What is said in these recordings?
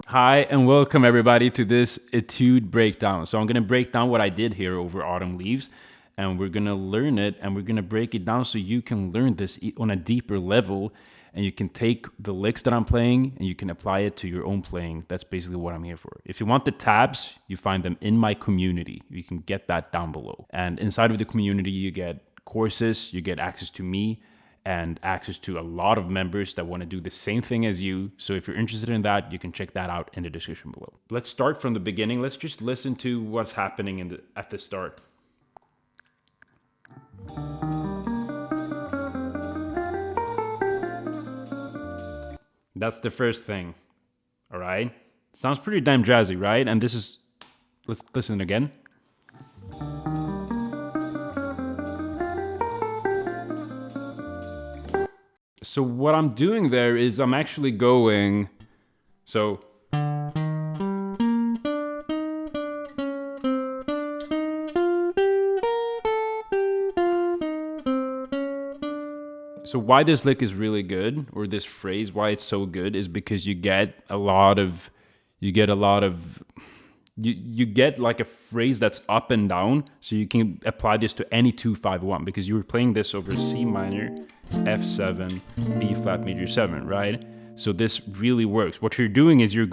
Hi, and welcome everybody to this étude breakdown. So I'm going to break down what I did here over autumn leaves, and we're going to learn it, and we're going to break it down so you can learn this on a deeper level, and you can take the licks that I'm playing and you can apply it to your own playing. That's basically what I'm here for. If you want the tabs, you find them in my community. You can get that down below. And inside of the community, you get courses, you get access to me, and access to a lot of members that want to do the same thing as you. So if you're interested in that, you can check that out in the description below. Let's start from the beginning. Let's just listen to what's happening at the start. That's the first thing. All right. Sounds pretty damn jazzy, right? And this is, let's listen again. So what I'm doing there is I'm actually going, so why this lick is really good, or this phrase, why it's so good, is because you get like a phrase that's up and down, so you can apply this to any 2-5-1, because you were playing this over C minor, F7, B flat major 7, right? So this really works. What you're doing is you're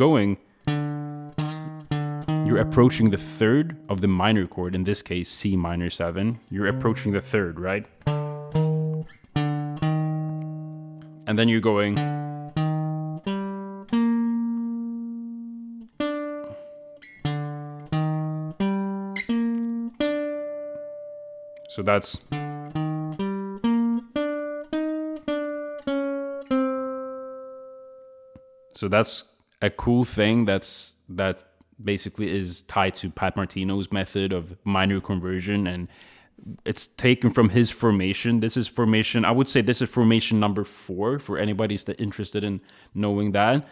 approaching the third of the minor chord, in this case C minor 7. You're approaching the third, right? And then you're going, so that's a cool thing that basically is tied to Pat Martino's method of minor conversion, and it's taken from his formation. This is formation, I would say this is formation number 4 for anybody that's interested in knowing that.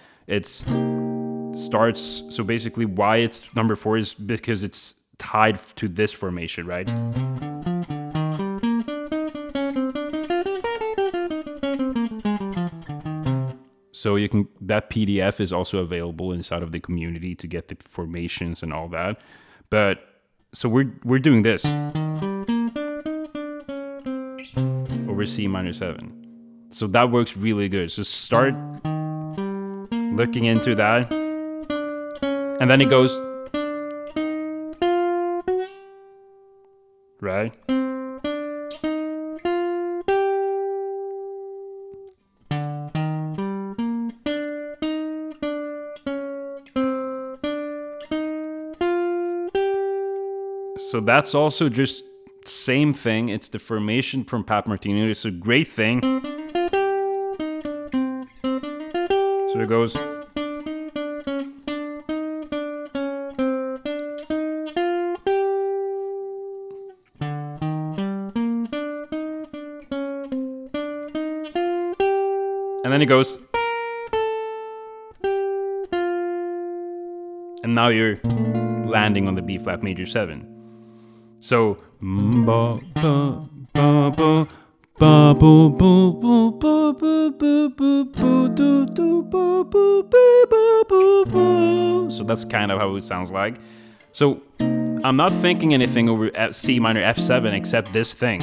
So basically why it's number 4 is because it's tied to this formation, right? So that PDF is also available inside of the community to get the formations and all that. But so we're doing this over C minor 7. So that works really good. So start looking into that. And then it goes, right? So that's also just same thing. It's the formation from Pat Martino. It's a great thing. So it goes. And then it goes. And now you're landing on the B flat major 7. So, so that's kind of how it sounds like. So I'm not thinking anything over C minor F7 except this thing.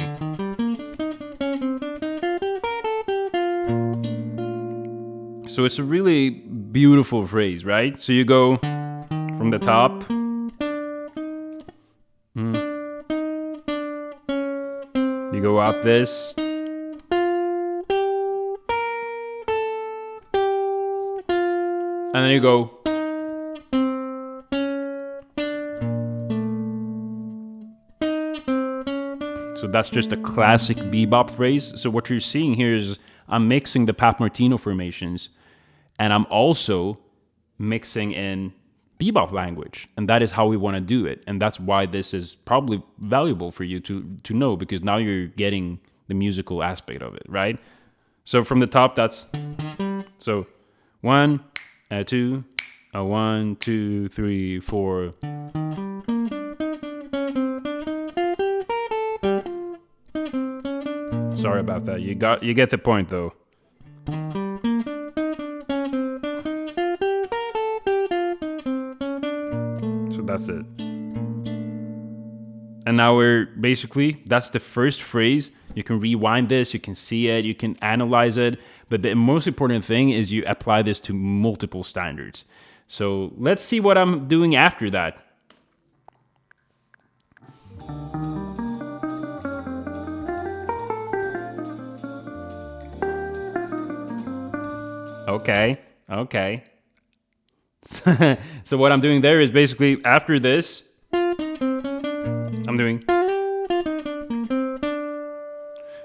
So it's a really beautiful phrase, right? So you go from the top. You go up this. And then you go. So that's just a classic bebop phrase. So what you're seeing here is I'm mixing the Pat Martino formations, and I'm also mixing in bebop language, and that is how we want to do it. And that's why this is probably valuable for you to know, because now you're getting the musical aspect of it, right? So from the top, that's so 1, 2, 1, 2, 3, 4. Sorry about that. You get the point though. So that's it. And now we're basically, that's the first phrase. You can rewind this, you can see it, you can analyze it. But the most important thing is you apply this to multiple standards. So let's see what I'm doing after that. Okay. So what I'm doing there is basically after this, I'm doing.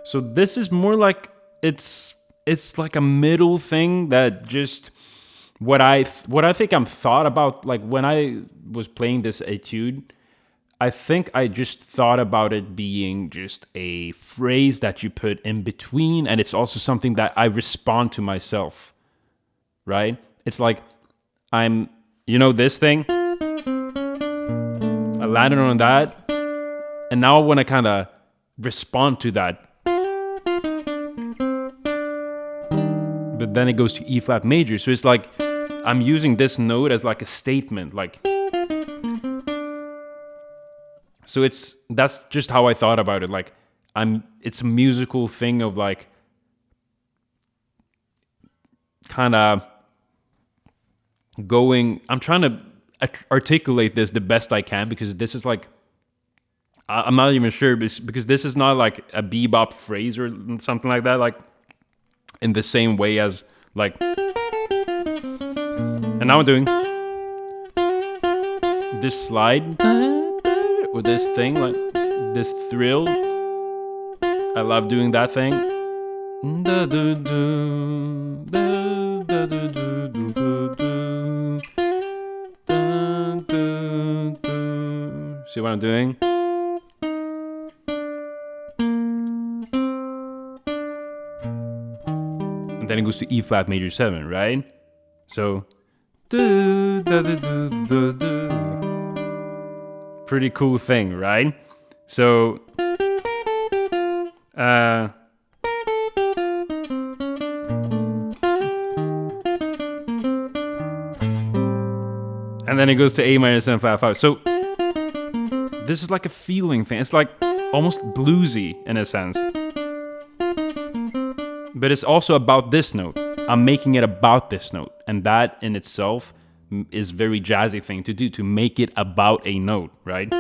So this is more like it's like a middle thing that just what I think I'm thought about, like when I was playing this etude, I think I just thought about it being just a phrase that you put in between, and it's also something that I respond to myself, right? It's like I'm, this thing, I landed on that, and now I want to kind of respond to that. But then it goes to E flat major. So it's like I'm using this note as like a statement, like. So that's just how I thought about it. Like it's a musical thing of like kind of going. I'm trying to articulate this the best I can, because this is like, I'm not even sure, because this is not like a bebop phrase or something like that, like in the same way as like, and now I'm doing this slide with this thing, like this thrill. I love doing that thing. See what I'm doing? And then it goes to E flat major 7, right? So pretty cool thing, right? So and then it goes to A minor 7 flat 5. So this is like a feeling thing. It's like almost bluesy in a sense. But it's also about this note. I'm making it about this note. And that in itself is very jazzy thing to do, to make it about a note, right?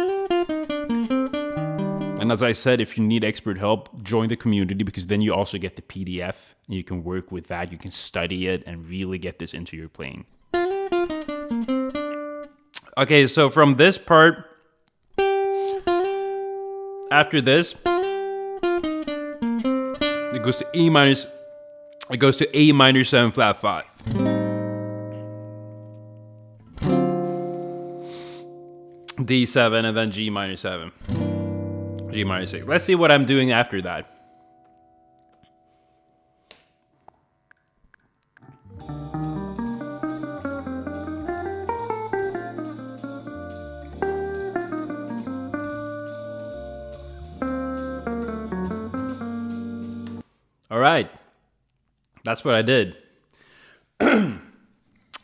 And as I said, if you need expert help, join the community, because then you also get the PDF and you can work with that. You can study it and really get this into your playing. Okay, so from this part, after this, it goes to A minor 7 flat 5. D7 and then G minor 7. G minor 6. Let's see what I'm doing after that. All right. That's what I did.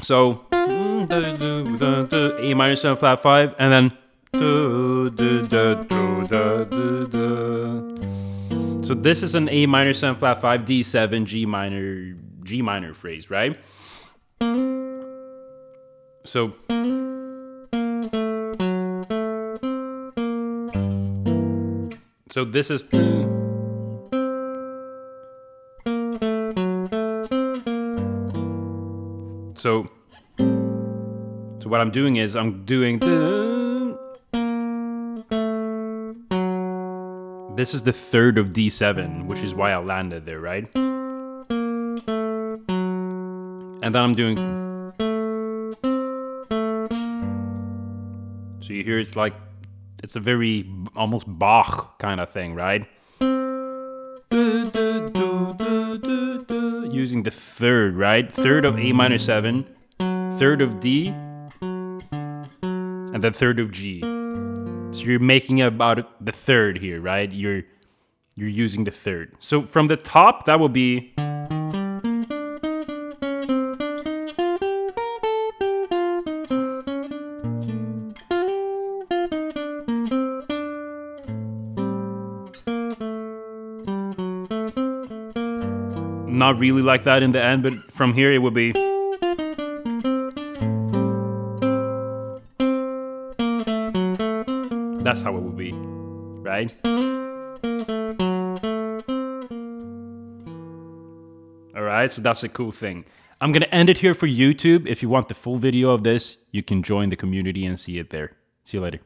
So A minor 7 flat 5, and then so this is an A minor 7 flat 5, D7, G minor phrase, right? So this is so what I'm doing is I'm doing this is the third of D7, which is why I landed there, right? And then I'm doing So you hear it's like, it's a very almost Bach kind of thing, right? Using the third, right? Third of A minor 7, third of D, and the third of G. So you're making about the third here, right? You're using the third. So from the top, that will be. Not really like that in the end, but from here it would be. That's how it would be, right? All right, so that's a cool thing. I'm gonna end it here for YouTube. If you want the full video of this, you can join the community and see it there. See you later.